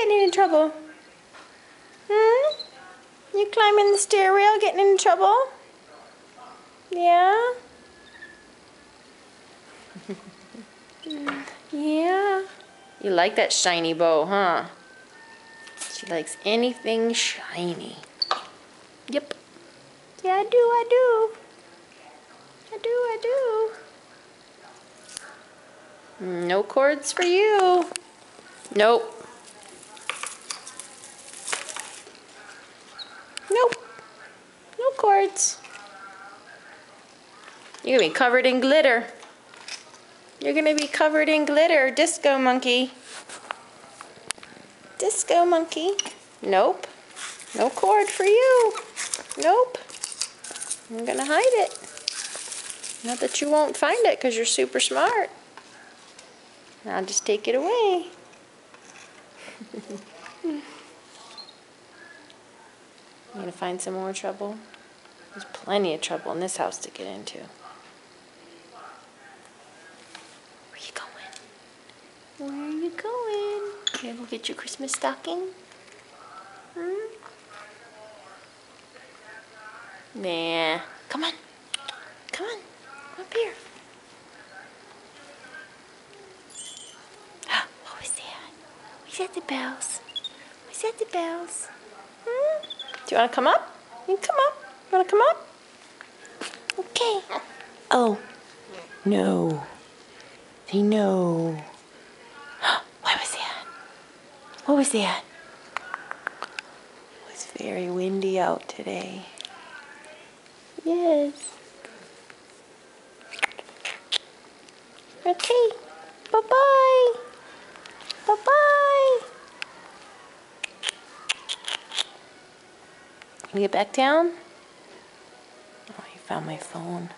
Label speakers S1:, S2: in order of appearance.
S1: getting into trouble? Hmm? You climbing the stair rail, getting into trouble? Yeah? Yeah. You like that shiny bow, huh? She likes anything shiny. Yep. Yeah, I do, I do. I do. No cords for you. Nope. Nope. No cords. You're gonna be covered in glitter. You're gonna be covered in glitter, disco monkey. Disco monkey. Nope. No cord for you. Nope. I'm gonna hide it. Not that you won't find it because you're super smart. I'll just take it away. You gonna find some more trouble? There's plenty of trouble in this house to get into. Where you going? Where are you going? You gonna go get your Christmas stocking? Hmm? Nah. Come on. Come on. Come up here. What was that? Was that the bells? Was that the bells? Hmm? Do you want to come up? You can come up. You want to come up? Okay. Oh. No. Say no. What was that? What was that? It was very windy out today. Yes. Okay. Bye-bye. Bye-bye. Can we get back down? Oh, you found my phone.